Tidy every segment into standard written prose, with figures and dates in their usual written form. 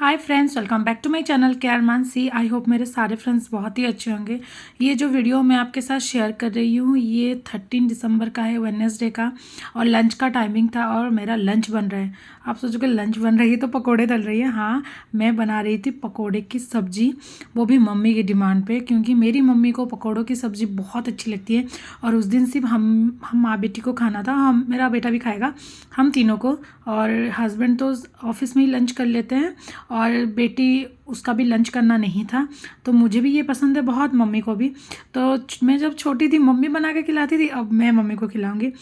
Hi friends, welcome back to my channel care Mansi. I hope मेरे सारे friends बहुत ही अच्छे होंगे। ये जो वीडियो मैं आपके साथ शेयर कर रही हूँ ये 13 दिसंबर का है, वेडनेसडे का, और लंच का टाइमिंग था और मेरा लंच बन रहा है। आप सोचोगे लंच बन रही है तो पकोड़े तल रही है। हाँ, मैं बना रही थी पकोड़े की सब्ज़ी, वो भी मम्मी की डिमांड पे, क्योंकि मेरी मम्मी को पकोड़ों की सब्ज़ी बहुत अच्छी लगती है। और उस दिन सिर्फ हम माँ बेटी को खाना था, हम मेरा बेटा भी खाएगा, हम तीनों को। और हस्बैंड तो ऑफिस में ही लंच कर लेते हैं और बेटी उसका भी लंच करना नहीं था। तो मुझे भी ये पसंद है बहुत, मम्मी को भी। तो मैं जब छोटी थी मम्मी बना के खिलाती थी, अब मैं मम्मी को खिलाऊंगी।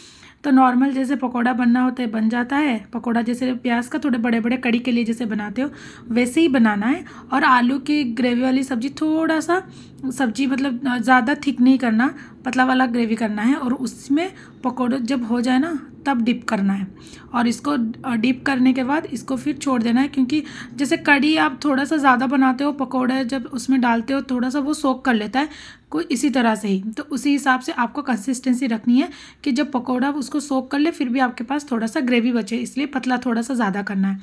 तो नॉर्मल जैसे पकोड़ा बनना होता है बन जाता है। पकोड़ा जैसे प्याज का थोड़े बड़े बड़े कड़ी के लिए जैसे बनाते हो वैसे ही बनाना है। और आलू की ग्रेवी वाली सब्ज़ी, थोड़ा सा सब्जी मतलब ज़्यादा थिक नहीं करना, पतला वाला ग्रेवी करना है। और उसमें पकोड़े जब हो जाए ना तब डिप करना है। और इसको डिप करने के बाद इसको फिर छोड़ देना है, क्योंकि जैसे कड़ी आप थोड़ा सा ज़्यादा बनाते हो, पकोड़े जब उसमें डालते हो थोड़ा सा वो सोक कर लेता है, कोई इसी तरह से ही। तो उसी हिसाब से आपको कंसिस्टेंसी रखनी है कि जब पकोड़ा उसको सोक कर ले फिर भी आपके पास थोड़ा सा ग्रेवी बचे, इसलिए पतला थोड़ा सा ज़्यादा करना है।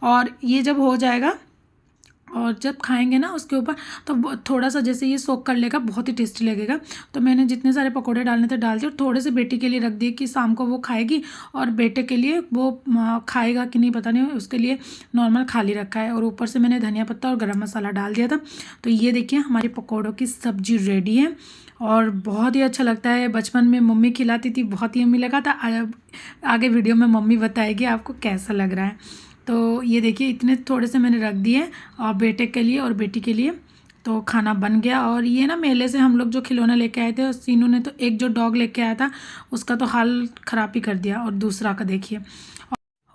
और ये जब हो जाएगा और जब खाएंगे ना उसके ऊपर, तो थोड़ा सा जैसे ये सोक कर लेगा, बहुत ही टेस्टी लगेगा। तो मैंने जितने सारे पकोड़े डालने थे डाल दिए, और थोड़े से बेटी के लिए रख दिए कि शाम को वो खाएगी, और बेटे के लिए वो खाएगा कि नहीं पता नहीं, उसके लिए नॉर्मल खाली रखा है। और ऊपर से मैंने धनिया पत्ता और गरम मसाला डाल दिया था। तो ये देखिए हमारी पकौड़ों की सब्जी रेडी है और बहुत ही अच्छा लगता है। बचपन में मम्मी खिलाती थी, बहुत ही यम्मी लगा था। आगे वीडियो में मम्मी बताएगी आपको कैसा लग रहा है। तो ये देखिए इतने थोड़े से मैंने रख दिए और बेटे के लिए और बेटी के लिए। तो खाना बन गया। और ये ना मेले से हम लोग जो खिलौना लेके आए थे, और सीनू ने तो एक जो डॉग लेके आया था उसका तो हाल ख़राब ही कर दिया, और दूसरा का देखिए।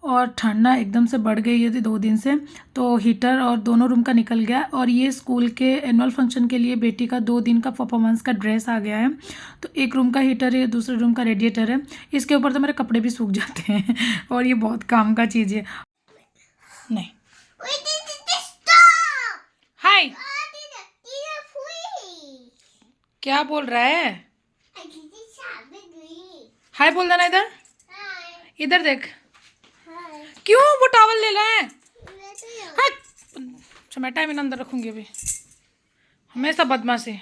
और ठंडा एकदम से बढ़ गई थी 2 दिन से, तो हीटर और दोनों रूम का निकल गया। और ये स्कूल के एनुअल फंक्शन के लिए बेटी का 2 दिन का परफॉर्मेंस का ड्रेस आ गया है। तो एक रूम का हीटर है, दूसरे रूम का रेडिएटर है, इसके ऊपर तो मेरे कपड़े भी सूख जाते हैं और ये बहुत काम का चीज़ है। नहीं, हाय क्या बोल रहा है? हाय बोल देना इधर, इधर देख। क्यों वो टॉवल ले रहा है? समेटा मैं अंदर रखूंगी अभी, हमेशा बदमाशी।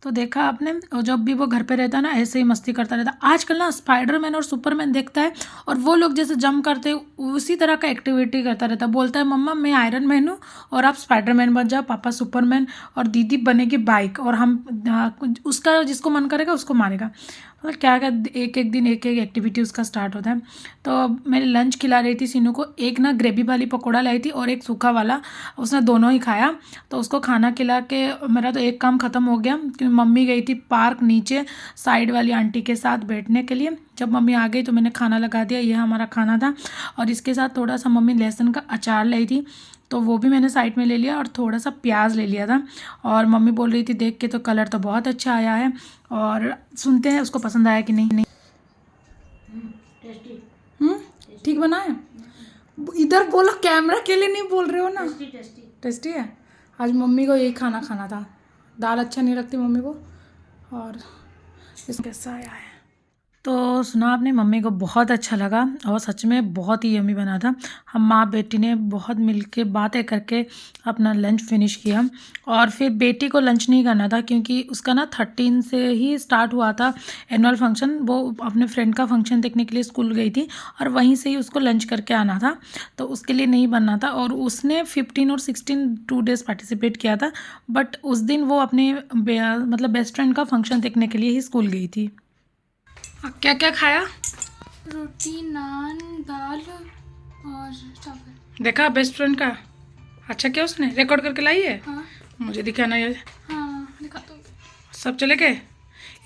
तो देखा आपने, और जब भी वो घर पे रहता है ना ऐसे ही मस्ती करता रहता। आजकल ना स्पाइडरमैन और सुपरमैन देखता है और वो लोग जैसे जंप करते हैं उसी तरह का एक्टिविटी करता रहता। बोलता है मम्मा मैं आयरन मैन हूँ और आप स्पाइडरमैन बन जाओ, पापा सुपरमैन, और दीदी बनेगी बाइक, और हम उसका जिसको मन करेगा उसको मारेगा। मतलब क्या क्या एक एक दिन एक एक एक्टिविटी उसका स्टार्ट होता है। तो मैंने लंच खिला रही थी सीनू को, एक ना ग्रेवी वाली पकौड़ा लाई थी और एक सूखा वाला, उसने दोनों ही खाया। तो उसको खाना खिला के मेरा तो एक काम ख़त्म हो गया, क्योंकि मम्मी गई थी पार्क नीचे साइड वाली आंटी के साथ बैठने के लिए। जब मम्मी आ गई तो मैंने खाना लगा दिया, यह हमारा खाना था। और इसके साथ थोड़ा सा मम्मी लहसुन का अचार लाई थी, तो वो भी मैंने साइड में ले लिया, और थोड़ा सा प्याज ले लिया था। और मम्मी बोल रही थी देख के तो कलर तो बहुत अच्छा आया है, और सुनते हैं उसको पसंद आया कि नहीं। टेस्टी। ठीक बना है? इधर बोलो, कैमरा के लिए नहीं बोल रहे हो ना। टेस्टी टेस्टी है। आज मम्मी को यही खाना खाना था, दाल अच्छा नहीं लगती मम्मी को। और इसमें कैसा आया है तो सुना आपने, मम्मी को बहुत अच्छा लगा और सच में बहुत ही यम्मी बना था। हम माँ बेटी ने बहुत मिल के बातें करके अपना लंच फिनिश किया। और फिर बेटी को लंच नहीं करना था, क्योंकि उसका ना 13 से ही स्टार्ट हुआ था एनुअल फंक्शन। वो अपने फ्रेंड का फंक्शन देखने के लिए स्कूल गई थी और वहीं से ही उसको लंच करके आना था, तो उसके लिए नहीं बनना था। और उसने 15 और 16 2 डेज़ पार्टिसिपेट किया था, बट उस दिन वो अपने मतलब बेस्ट फ्रेंड का फंक्शन देखने के लिए ही स्कूल गई थी। क्या क्या खाया? रोटी, नान, दाल और चावल। देखा बेस्ट फ्रेंड का अच्छा क्या उसने रिकॉर्ड करके लाई है। हाँ मुझे दिखाना ये। हाँ दिखा दो। सब चले गए,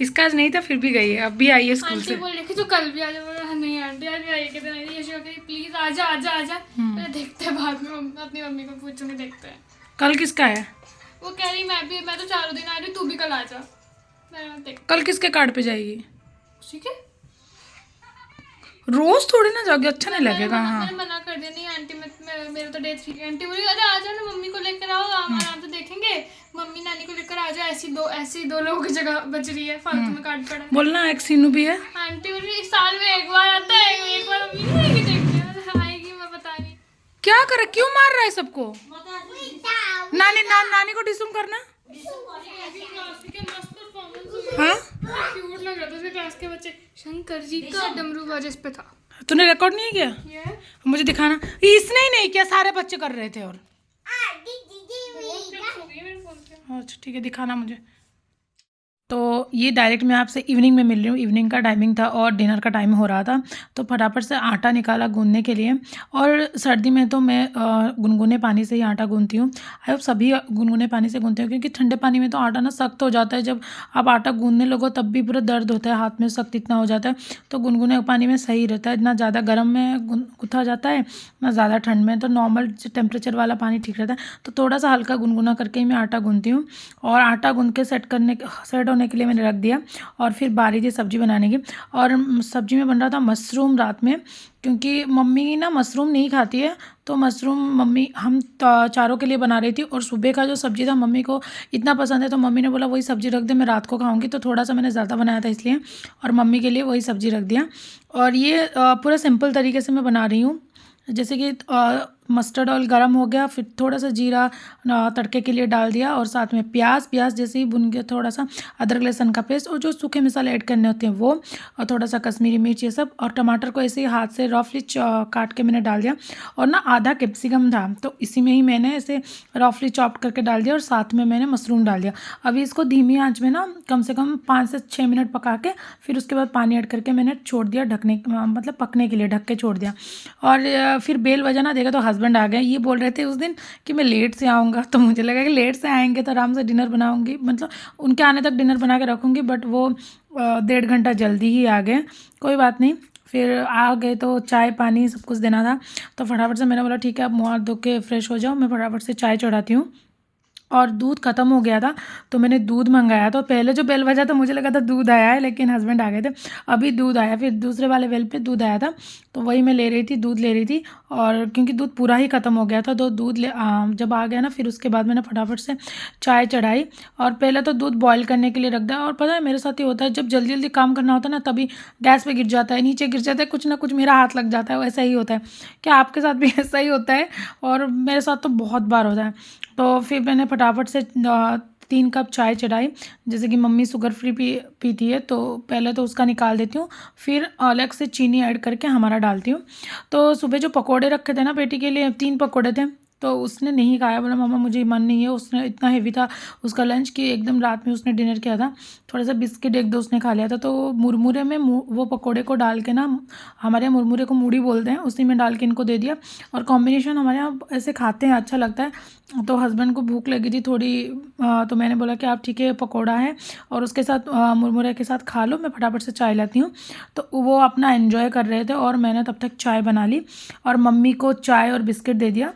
इसका आज नहीं था फिर भी गई है, अब भी आई है स्कूल से। आंटी बोल रही थी तो कल भी आ जा, बोला नहीं आंटी आज भी आई के दिन आई थी। यशु कही प्लीज आजा आजा आजा। देखते हैं बाद में, अपनी मम्मी को पूछूंगी, देखते हैं। कल किसका है? वो कह रही मैं तो 4 दिन आ रही हूँ, तू भी कल आ जा। मैं देख कल किसके कार्ड पे जाएगी? उसी के। रोज थोड़ी ना जाओगे, अच्छा नहीं लगेगा। हाँ मैंने मना कर दिया, नहीं आंटी मेरे तो डे 3 की। आंटी बोली अरे आ जाओ ना, मम्मी को लेकर आओ, आराम से देखेंगे। मम्मी नानी को लेकर आ जाओ, ऐसी दो लोगों की जगह बच रही है, फालतू में काट पड़ा है। बोलना एक सीनू भी है। आंटी बोली इस साल में एक बार आता है, एक बार मम्मी नहीं आएगी देखने। आएगी मैं बता रही। क्या करे, क्यों मार रहा है सबको? नानी को डिसूम करना। हाँ, क्यूट लग रहा था उसके क्लास के बच्चे। शंकर जी का डमरू बाजे इस पे था। तूने रिकॉर्ड नहीं किया? मुझे दिखाना। इसने ही नहीं किया, सारे बच्चे कर रहे थे। और अच्छा ठीक है, दिखाना मुझे। तो ये डायरेक्ट मैं आपसे इवनिंग में मिल रही हूँ। इवनिंग का टाइमिंग था और डिनर का टाइम हो रहा था, तो फटाफट से आटा निकाला गूंदने के लिए। और सर्दी में तो मैं गुनगुने पानी से ही आटा गूंदती हूँ। आई होप सभी गुनगुने पानी से गूंदते हो, क्योंकि ठंडे पानी में तो आटा ना सख्त हो जाता है। जब आप आटा गूंदने लगो तब भी पूरा दर्द होता है, हाथ में सख्त इतना हो जाता है। तो गुनगुने पानी में सही रहता है, ना ज़्यादा गर्म में गुथा जाता है ना ज़्यादा ठंड में। तो नॉर्मल टेम्परेचर वाला पानी ठीक रहता है। तो थोड़ा सा हल्का गुनगुना करके ही मैं आटा गूंदती हूँ। और आटा गूंद के सेट होने के लिए मैंने रख दिया। और फिर बारी थी सब्जी बनाने की, और सब्जी में बन रहा था मशरूम रात में, क्योंकि मम्मी ना मशरूम नहीं खाती है। तो मशरूम मम्मी हम चारों के लिए बना रही थी। और सुबह का जो सब्जी था मम्मी को इतना पसंद है, तो मम्मी ने बोला वही सब्जी रख दे, मैं रात को खाऊंगी। तो थोड़ा सा मैंने ज़्यादा बनाया था इसलिए, और मम्मी के लिए वही सब्जी रख दिया। और ये पूरा सिंपल तरीके से मैं बना रही हूँ। जैसे कि मस्टर्ड ऑयल गरम हो गया, फिर थोड़ा सा जीरा तड़के के लिए डाल दिया, और साथ में प्याज जैसे ही भुन गया, थोड़ा सा अदरक लहसुन का पेस्ट, और जो सूखे मसाले ऐड करने होते हैं वो, और थोड़ा सा कश्मीरी मिर्च, ये सब। और टमाटर को ऐसे ही हाथ से रफली काट के मैंने डाल दिया। और ना आधा कैप्सिकम था, तो इसी में ही मैंने ऐसे रफली चॉप करके डाल दिया, और साथ में मैंने मशरूम डाल दिया। अभी इसको धीमी आंच में ना कम से कम 5 से 6 मिनट पका के, फिर उसके बाद पानी ऐड करके मैंने छोड़ दिया ढकने, मतलब पकने के लिए ढक के छोड़ दिया। और फिर बेल बजाना देखा तो हस्बैंड आ गए। ये बोल रहे थे उस दिन कि मैं लेट से आऊँगा, तो मुझे लगा कि लेट से आएंगे तो आराम से डिनर बनाऊँगी, मतलब उनके आने तक डिनर बना के रखूँगी। बट वो 1.5 घंटा जल्दी ही आ गए। कोई बात नहीं, फिर आ गए तो चाय पानी सब कुछ देना था। तो फटाफट से मैंने बोला ठीक है, आप मुँह हाथ धो के फ्रेश हो जाओ, मैं फटाफट से चाय चढ़ाती हूँ। और दूध ख़त्म हो गया था, तो मैंने दूध मंगाया। तो पहले जो बेल बजा था मुझे लगा था दूध आया है, लेकिन हस्बैंड आ गए थे, अभी दूध आया। फिर दूसरे वाले बेल पे दूध आया था, तो वही मैं ले रही थी, दूध ले रही थी। और क्योंकि दूध पूरा ही ख़त्म हो गया था, तो जब आ गया ना, फिर उसके बाद मैंने फटाफट से चाय चढ़ाई। और पहले तो दूध बॉयल करने के लिए रख दिया। और पता है मेरे साथ ही होता है, जब जल्दी जल्दी काम करना होता है ना, तभी गैस पे गिर जाता है, नीचे गिर जाता है, कुछ ना कुछ मेरा हाथ लग जाता है। वैसा ही होता है। क्या आपके साथ भी ऐसा ही होता है? और मेरे साथ तो बहुत बार होता है। तो फिर मैंने फटाफट से 3 कप चाय चढ़ाई। जैसे कि मम्मी शुगर फ्री पीती है, तो पहले तो उसका निकाल देती हूँ, फिर अलग से चीनी ऐड करके हमारा डालती हूँ। तो सुबह जो पकोड़े रखे थे ना बेटी के लिए, 3 पकोड़े थे, तो उसने नहीं खाया। बोला मम्मा मुझे मन नहीं है। उसने इतना हेवी था उसका लंच कि एकदम रात में उसने डिनर किया था। थोड़ा सा बिस्किट 1-2 उसने खा लिया था। तो मुरमुरे में वो पकोड़े को डाल के ना, हमारे यहाँ मुरमुरे को मूढ़ी बोलते हैं, उसी में डाल के इनको दे दिया। और कॉम्बिनेशन हमारे यहाँ ऐसे खाते हैं, अच्छा लगता है। तो हस्बैंड को भूख लगी थी थोड़ी, तो मैंने बोला कि आप ठीक है पकोड़ा है और उसके साथ मुरमुरे के साथ खा लो, मैं फटाफट से चाय लाती हूँ। तो वो अपना एन्जॉय कर रहे थे, और मैंने तब तक चाय बना ली और मम्मी को चाय और बिस्किट दे दिया।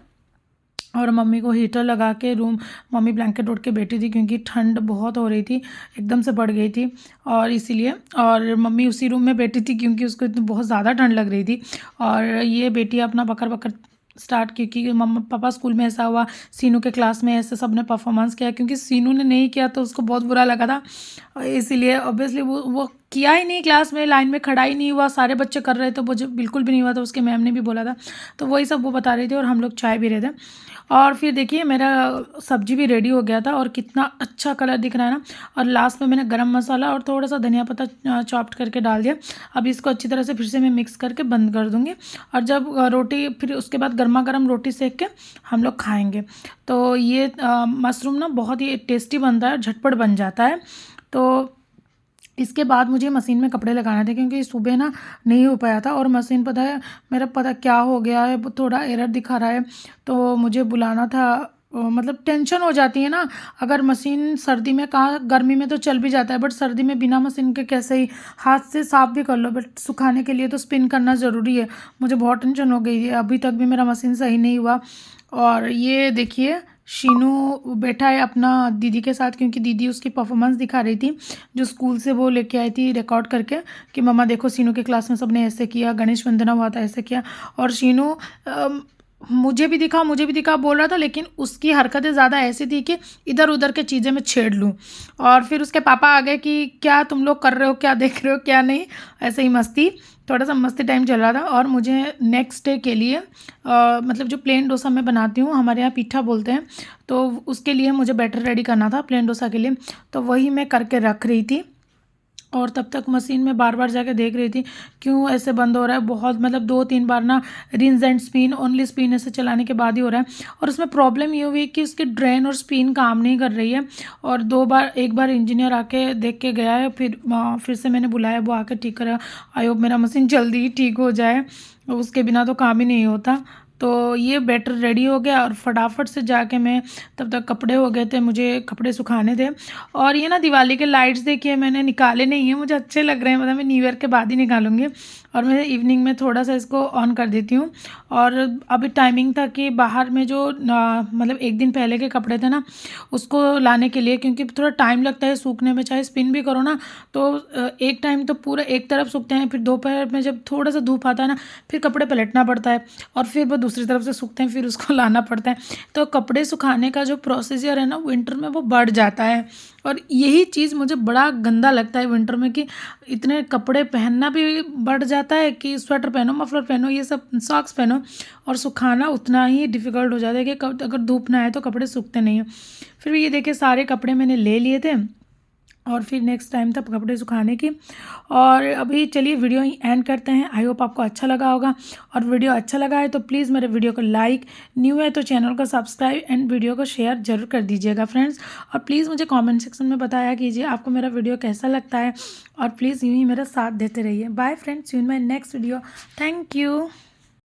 और मम्मी को हीटर लगा के मम्मी ब्लैंकेट ओढ़ के बैठी थी, क्योंकि ठंड बहुत हो रही थी, एकदम से बढ़ गई थी, और इसीलिए। और मम्मी उसी रूम में बैठी थी, क्योंकि उसको इतनी बहुत ज़्यादा ठंड लग रही थी। और ये बेटी अपना बकर बकर स्टार्ट, क्योंकि मम्मा पापा स्कूल में ऐसा हुआ, सीनू के क्लास में ऐसे सब ने परफॉर्मेंस किया, क्योंकि सीनू ने नहीं किया तो उसको बहुत बुरा लगा था। इसीलिए ऑब्वियसली वो किया ही नहीं, क्लास में लाइन में खड़ा ही नहीं हुआ, सारे बच्चे कर रहे थे, मुझे बिल्कुल भी नहीं हुआ था। उसके मैम ने भी बोला था, तो वही सब वो बता रही थी, और हम लोग चाय भी रहे थे। और फिर देखिए मेरा सब्जी भी रेडी हो गया था, और कितना अच्छा कलर दिख रहा है ना। और लास्ट में मैंने गरम मसाला और थोड़ा सा धनिया पत्ता चॉप्ड करके डाल दिया। अब इसको अच्छी तरह से फिर से मैं मिक्स करके बंद कर दूँगी। और जब रोटी, फिर उसके बाद गर्मा गर्म रोटी सेक के हम लोग खाएँगे। तो ये मशरूम ना बहुत ही टेस्टी बनता है, झटपट बन जाता है। तो इसके बाद मुझे मशीन में कपड़े लगाने थे, क्योंकि सुबह ना नहीं हो पाया था। और मशीन पता क्या हो गया है, थोड़ा एरर दिखा रहा है, तो मुझे बुलाना था। मतलब टेंशन हो जाती है ना, अगर मशीन सर्दी में, कहाँ गर्मी में तो चल भी जाता है, बट सर्दी में बिना मशीन के कैसे ही हाथ से साफ भी कर लो, बट सुखाने के लिए तो स्पिन करना ज़रूरी है। मुझे बहुत टेंशन हो गई है, अभी तक भी मेरा मशीन सही नहीं हुआ। और ये देखिए शीनू बैठा है अपना दीदी के साथ, क्योंकि दीदी उसकी परफॉर्मेंस दिखा रही थी, जो स्कूल से वो लेके आई थी रिकॉर्ड करके, कि मम्मा देखो शीनू के क्लास में सबने ऐसे किया, गणेश वंदना हुआ था ऐसे किया। और शीनू मुझे भी दिखा बोल रहा था, लेकिन उसकी हरकतें ज़्यादा ऐसी थी कि इधर उधर के चीज़ें मैं छेड़ लूँ। और फिर उसके पापा आ गए कि क्या तुम लोग कर रहे हो, क्या देख रहे हो, क्या नहीं, ऐसे ही मस्ती। थोड़ा सा मस्ती टाइम चल रहा था। और मुझे नेक्स्ट डे के लिए मतलब जो प्लेन डोसा मैं बनाती हूँ, हमारे यहाँ पीठा बोलते हैं, तो उसके लिए मुझे बैटर रेडी करना था प्लेन डोसा के लिए। तो वही मैं करके रख रही थी और तब तक मशीन में बार बार जाके देख रही थी क्यों ऐसे बंद हो रहा है। बहुत मतलब 2-3 बार ना rinse and spin, only spin ऐसे चलाने के बाद ही हो रहा है। और उसमें प्रॉब्लम ये हुई कि उसकी ड्रेन और स्पिन काम नहीं कर रही है। और 2 बार, एक बार इंजीनियर आके देख के गया है, फिर से मैंने बुलाया, वो आके ठीक करा। आई होप मेरा मशीन जल्दी ही ठीक हो जाए, उसके बिना तो काम ही नहीं होता। तो ये बैटर रेडी हो गया और फटाफट से जाके मैं, तब तक कपड़े हो गए थे, मुझे कपड़े सुखाने थे। और ये ना दिवाली के लाइट्स देखिए मैंने निकाले नहीं हैं, मुझे अच्छे लग रहे हैं, मतलब मैं न्यू ईयर के बाद ही निकालूंगी। और मैं इवनिंग में थोड़ा सा इसको ऑन कर देती हूँ। और अभी टाइमिंग था कि बाहर में जो मतलब एक दिन पहले के कपड़े थे ना, उसको लाने के लिए, क्योंकि थोड़ा टाइम लगता है सूखने में, चाहे स्पिन भी करो ना तो एक टाइम तो पूरा एक तरफ सूखते हैं, फिर दोपहर में जब थोड़ा सा धूप आता है ना, फिर कपड़े पलटना पड़ता है और फिर वो दूसरी तरफ से सूखते हैं, फिर उसको लाना पड़ता है। तो कपड़े सुखाने का जो प्रोसीजर है ना विंटर में, वो बढ़ जाता है। और यही चीज़ मुझे बड़ा गंदा लगता है विंटर में, कि इतने कपड़े पहनना भी बढ़ जाता है कि स्वेटर पहनो, मफलर पहनो, ये सब सॉक्स पहनो, और सुखाना उतना ही डिफ़िकल्ट हो जाता है कि अगर धूप ना आए तो कपड़े सूखते नहीं हैं। फिर ये देखिए सारे कपड़े मैंने ले लिए थे और फिर नेक्स्ट टाइम तक कपड़े सुखाने की। और अभी चलिए वीडियो ही एंड करते हैं। आई होप आपको अच्छा लगा होगा, और वीडियो अच्छा लगा है तो प्लीज़ मेरे वीडियो को लाइक, न्यू है तो चैनल को सब्सक्राइब एंड वीडियो को शेयर जरूर कर दीजिएगा फ्रेंड्स। और प्लीज़ मुझे कमेंट सेक्शन में बताया कीजिए आपको मेरा वीडियो कैसा लगता है, और प्लीज़ यूँ ही मेरा साथ देते रहिए। Bye friends, see you in my next video. Thank you.